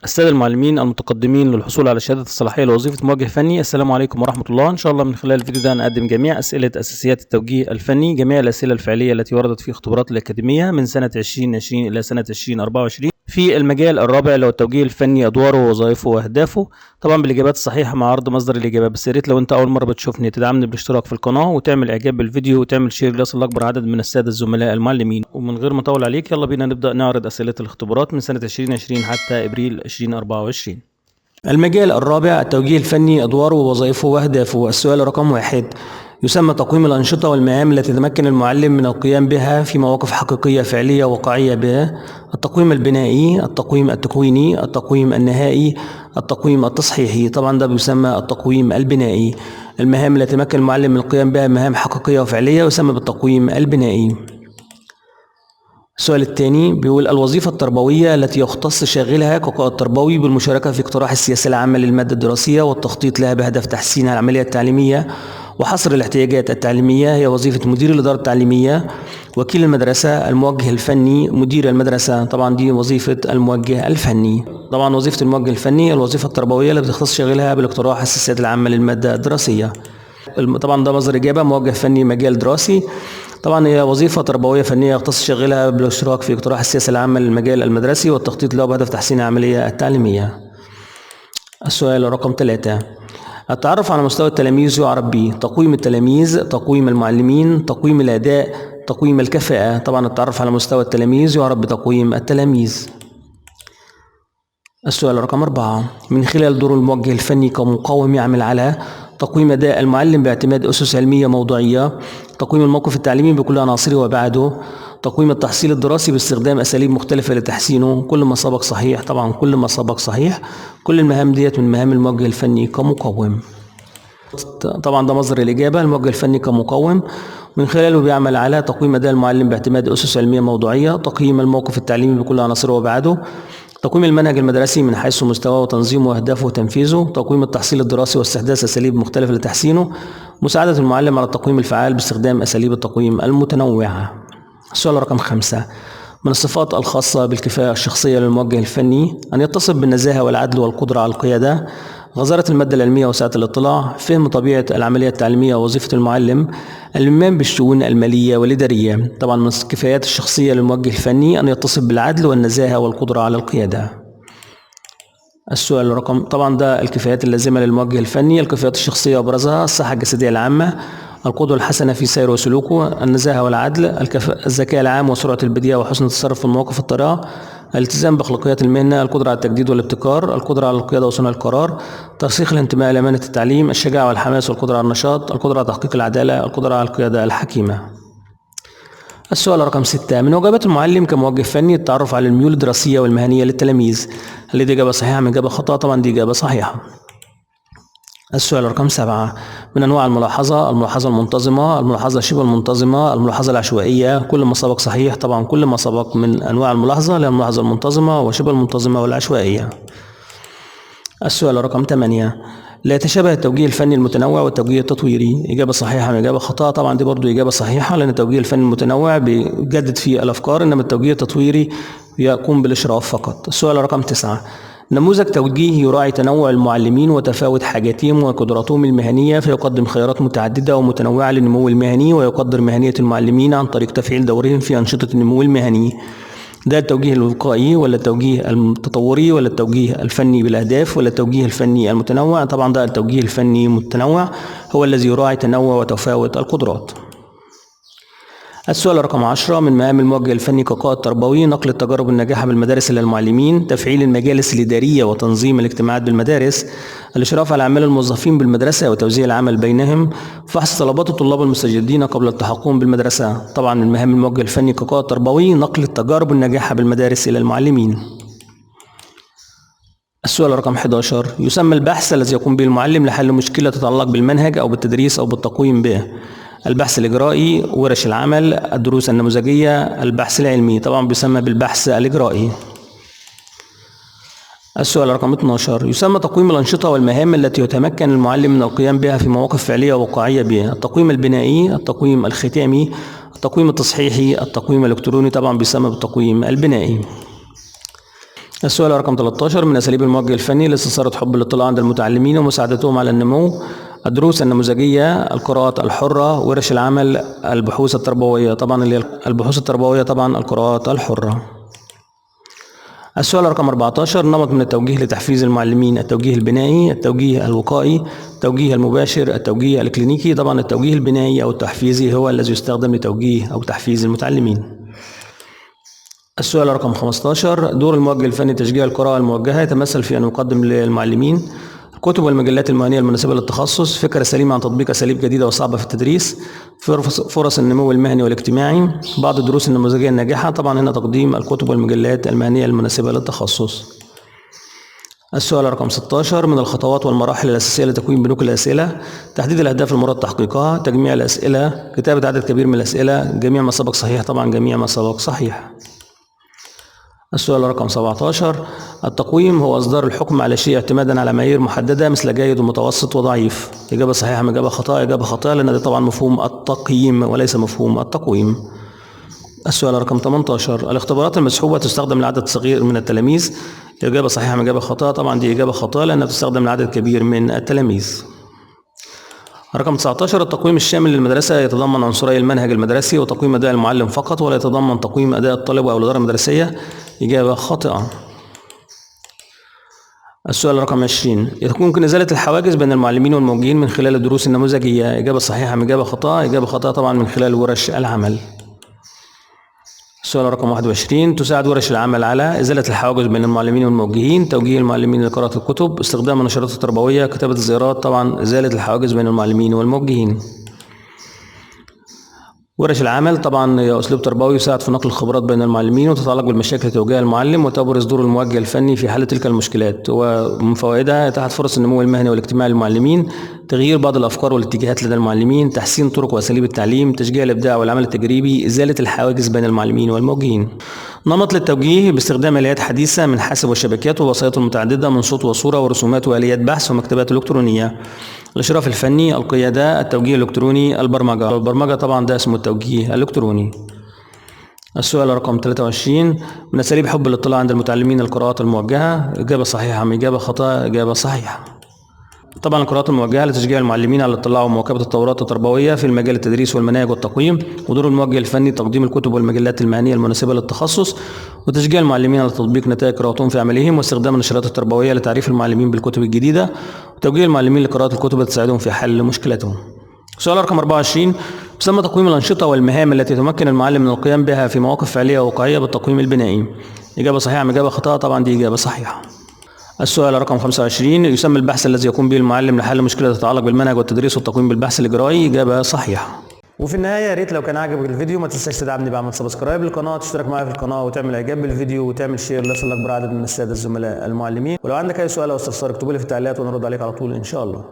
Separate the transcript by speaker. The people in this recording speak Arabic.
Speaker 1: السادة المعلمين المتقدمين للحصول على شهادة الصلاحية لوظيفة موجه فني، السلام عليكم ورحمة الله. إن شاء الله من خلال الفيديو ده نقدم جميع أسئلة أساسيات التوجيه الفني، جميع الأسئلة الفعلية التي وردت في اختبارات الأكاديمية من سنة 2020 إلى سنة 2024 في المجال الرابع اللي هو التوجيه الفني، أدواره ووظائفه وأهدافه، طبعا بالإجابات الصحيحة مع عرض مصدر الإجابة. بس يا ريت لو أنت أول مرة بتشوفني تدعمني بالاشتراك في القناة وتعمل إعجاب بالفيديو وتعمل شير ليصل لأكبر عدد من السادة الزملاء المعلمين. ومن غير ما أطول عليك يلا بينا نبدأ نعرض أسئلة الاختبارات من سنة 2020 حتى إبريل 2024. المجال الرابع التوجيه الفني، أدواره ووظائفه وأهدافه. السؤال رقم 1: يسمى تقويم الأنشطة والمهام التي يتمكن المعلم من القيام بها في مواقف حقيقية فعلية واقعية به: التقويم البنائي، التقويم التكويني، التقويم النهائي، التقويم التصحيحي. طبعا ده بيسمى التقويم البنائي. المهام التي يتمكن المعلم من القيام بها مهام حقيقية وفعلية يسمى بالتقويم البنائي. السؤال الثاني بيقول: الوظيفة التربوية التي يختص شاغلها كقائد تربوي بالمشاركة في اقتراح السياسة العامة للمادة الدراسية والتخطيط لها بهدف تحسين العملية التعليمية وحصر الاحتياجات التعليمية هي وظيفة مدير الإدارة التعليمية، وكيل المدرسة، الموجه الفني، مدير المدرسة. طبعا دي وظيفة الموجه الفني. طبعا وظيفة الموجه الفني الوظيفة التربوية اللي بتختص شاغلها بالاقتراح السياسات العامة للمادة الدراسية. طبعا ده مصدر إجابة: موجه فني مجال دراسي. طبعا هي وظيفة تربوية فنية يختص شاغلها بالاشتراك في اقتراح السياسة العامة للمجال المدرسي والتخطيط له بهدف تحسين العملية التعليمية. السؤال رقم 3: التعرف على مستوى التلاميذ يعرف به: تقويم التلاميذ، تقويم المعلمين، تقويم الأداء، تقويم الكفاءة. طبعا التعرف على مستوى التلاميذ يعرف بتقويم التلاميذ. السؤال رقم 4: من خلال دور الموجه الفني كمقوم يعمل على تقويم أداء المعلم باعتماد أسس علمية موضوعية، تقويم الموقف التعليمي بكل عناصره وأبعاده، تقويم التحصيل الدراسي باستخدام أساليب مختلفة لتحسينه. كل ما سبق صحيح. طبعا كل ما سبق صحيح. كل المهام ديت من مهام الموجه الفني كمقوم. طبعا ده مصدر الإجابة: الموجه الفني كمقوم من خلاله بيعمل على تقويم أداء المعلم باعتماد أسس علمية موضوعية، تقييم الموقف التعليمي بكل عناصره وأبعاده، تقويم المنهج المدرسي من حيث مستواه وتنظيمه وأهدافه وتنفيذه، تقويم التحصيل الدراسي واستحداث أساليب مختلفة لتحسينه، مساعدة المعلم على التقويم الفعال باستخدام أساليب التقويم المتنوعة. السؤال رقم 5: من الصفات الخاصة بالكفاءة الشخصية للموجه الفني أن يتصف بالنزاهة والعدل والقدرة على القيادة، غزارة المادة العلمية وسعة الاطلاع، فهم طبيعة العملية التعليمية ووظيفة المعلم، الإلمام بالشؤون المالية والإدارية. طبعا من الكفاءات الشخصية للموجه الفني أن يتصف بالعدل والنزاهة والقدرة على القيادة. السؤال رقم طبعا ده الكفاءات اللازمة للموجه الفني. الكفاءات الشخصية أبرزها: الصحة الجسدية العامة، القدوة الحسنة في سير وسلوكه، النزاهة والعدل، الذكاء العام وسرعة البديهة وحسن التصرف في المواقف الطارئة، الالتزام بأخلاقيات المهنة، القدرة على التجديد والابتكار، القدرة على القيادة وصنع القرار، ترسيخ الانتماء لأمانة التعليم، الشجاعة والحماس والقدرة على النشاط، القدرة على تحقيق العدالة، القدرة على القيادة الحكيمة. السؤال رقم 6: من واجبات المعلم كموجه فني التعرف على الميول الدراسية والمهنية للتلاميذ. هل دي إجابة صحيحة من إجابة خطأ؟ طبعا دي إجابة صحيحة. السؤال رقم 7: من أنواع الملاحظة: الملاحظة المنتظمة، الملاحظة شبه المنتظمة، الملاحظة العشوائية. كل ما سبق صحيح. طبعا كل ما سبق من أنواع الملاحظة هي الملاحظة المنتظمة وشبه المنتظمة والعشوائية. السؤال رقم 8: لا يتشابه التوجيه الفني المتنوع والتوجيه التطويري. إجابة صحيحة من إجابة خطأ. طبعا دي برضو إجابة صحيحة، لأن التوجيه الفني المتنوع بيجدد فيه الأفكار، إنما التوجيه التطويري يقوم بالإشراف فقط. السؤال رقم 9: نموذج توجيهي يراعي تنوع المعلمين وتفاوت حاجاتهم وقدراتهم المهنية، فيقدم خيارات متعددة ومتنوعة للنمو المهني ويقدر مهنية المعلمين عن طريق تفعيل دورهم في أنشطة النمو المهني. ده التوجيه الوقائي ولا التوجيه التطوري ولا التوجيه الفني بالأهداف ولا التوجيه الفني المتنوع؟ طبعا ده التوجيه الفني المتنوع هو الذي يراعي تنوع وتفاوت القدرات. السؤال رقم 10: من مهام الموجه الفني كقائد تربوي نقل التجارب الناجحة بالمدارس إلى المعلمين، تفعيل المجالس الإدارية وتنظيم الاجتماعات بالمدارس، الإشراف على أعمال الموظفين بالمدرسة وتوزيع العمل بينهم، فحص طلبات الطلاب المستجدين قبل التحقهم بالمدرسة. طبعا من مهام الموجه الفني كقائد تربوي نقل التجارب الناجحة بالمدارس إلى المعلمين. السؤال رقم 11: يسمى البحث الذي يقوم به المعلم لحل مشكلة تتعلق بالمنهج أو بالتدريس أو بالتقويم به: البحث الإجرائي، ورش العمل، الدروس النموذجية، البحث العلمي. طبعا بيسمى بالبحث الإجرائي. السؤال رقم 12: يسمى تقويم الأنشطة والمهام التي يتمكن المعلم من القيام بها في مواقف فعلية وواقعية به: التقويم البنائي، التقويم الختامي، التقويم التصحيحي، التقويم الإلكتروني. طبعا بيسمى بالتقويم البنائي. السؤال رقم 13: من أساليب الموجه الفني لاستثارة حب الاطلاع عند المتعلمين ومساعدتهم على النمو الدروس النموذجية، القراءات الحرة، ورش العمل، البحوث التربوية. طبعا البحوث التربوية طبعا القراءات الحرة. السؤال رقم 14: نمط من التوجيه لتحفيز المعلمين: التوجيه البنائي، التوجيه الوقائي، التوجيه المباشر، التوجيه الكلينيكي. طبعا التوجيه البنائي أو التحفيزي هو الذي يستخدم لتوجيه أو تحفيز المتعلمين. السؤال رقم 15: دور الموجه الفني تشجيع القراءة الموجهة يتمثل في أن يقدم للمعلمين الكتب والمجلات المهنية المناسبة للتخصص، فكرة سليمة عن تطبيق أساليب جديدة وصعبة في التدريس، فرص النمو المهني والاجتماعي، بعض الدروس النموذجية الناجحة. طبعا هنا تقديم الكتب والمجلات المهنية المناسبة للتخصص. السؤال رقم 16: من الخطوات والمراحل الأساسية لتكوين بنوك الأسئلة: تحديد الأهداف المراد تحقيقها، تجميع الأسئلة، كتابة عدد كبير من الأسئلة، جميع ما سبق صحيح. طبعا جميع ما سبق صحيح. السؤال رقم 17: التقويم هو إصدار الحكم على شيء اعتمادا على معايير محددة مثل جيد ومتوسط وضعيف. إجابة صحيحة أم إجابة خاطئة؟ إجابة خاطئة، لأن ده طبعا مفهوم التقييم وليس مفهوم التقويم. السؤال رقم 18: الاختبارات المسحوبة تستخدم لعدد صغير من التلاميذ. إجابة صحيحة أم إجابة خاطئة؟ طبعا دي إجابة خاطئة لأنها تستخدم لعدد كبير من التلاميذ. رقم 19: التقويم الشامل للمدرسة يتضمن عنصري المنهج المدرسي وتقويم أداء المعلم فقط، ولا يتضمن تقويم أداء الطالب أو الإدارة المدرسية. إجابة خاطئة. السؤال رقم 20: يمكن إزالة الحواجز بين المعلمين والموجهين من خلال الدروس النموذجية. إجابة صحيحة أم إجابة خاطئة؟ إجابة خاطئة طبعا من خلال ورش العمل. السؤال رقم 21: تساعد ورش العمل على إزالة الحواجز بين المعلمين والموجهين، توجيه المعلمين لقراءة الكتب، استخدام النشرات التربوية، كتابة الزيارات. طبعا إزالة الحواجز بين المعلمين والموجهين. ورش العمل طبعا هي أسلوب تربوي يساعد في نقل الخبرات بين المعلمين وتتعلق بالمشاكل التي تواجهها المعلم وتبرز دور الموجه الفني في حل تلك المشكلات. ومن فوائدها إتاحة فرص النمو المهني والاجتماعي للمعلمين، تغيير بعض الأفكار والاتجاهات لدى المعلمين، تحسين طرق وأساليب التعليم، تشجيع الإبداع والعمل التجريبي، إزالة الحواجز بين المعلمين والموجهين. نمط للتوجيه باستخدام آليات حديثة من حاسب والشبكات ووسائط متعددة من صوت وصورة ورسومات وآليات بحث ومكتبات إلكترونية. الإشراف الفني، القيادة، التوجيه الإلكتروني، البرمجة طبعا ده اسمه التوجيه الإلكتروني. السؤال رقم 23: من أساليب حب الاطلاع عند المتعلمين القراءات الموجهة. إجابة صحيحة أم إجابة خاطئة؟ إجابة صحيحة. طبعا القراءات الموجهة لتشجيع المعلمين على الاطلاع ومواكبة التطورات التربوية في المجال التدريس والمناهج والتقويم، ودور الموجه الفني تقديم الكتب والمجلات المهنية المناسبة للتخصص، وتشجيع المعلمين على تطبيق نتائج قراءتهم في عملهم، واستخدام النشرات التربوية لتعريف المعلمين بالكتب الجديدة، وتوجيه المعلمين لقراءة الكتب التي تساعدهم في حل مشكلتهم. سؤال رقم 24: يسمى تقويم الأنشطة والمهام التي تمكن المعلم من القيام بها في مواقف فعلية وواقعية بالتقويم البنائي. إجابة صحيحة أم إجابة خاطئة؟ طبعا دي إجابة صحيحة. السؤال رقم 25: يسمى البحث الذي يقوم به المعلم لحل مشكلة تتعلق بالمنهج والتدريس والتقويم بالبحث الإجرائي. إجابة صحيحة. وفي النهاية يا ريت لو كان عجبك الفيديو ما تنساش تدعمني بعمل سبسكرايب للقناة، تشترك معايا في القناة وتعمل إعجاب بالفيديو وتعمل شير ليصل أكبر عدد من السادة الزملاء المعلمين. ولو عندك أي سؤال أو استفسار اكتبوا لي في التعليقات وأنا أرد عليك على طول إن شاء الله.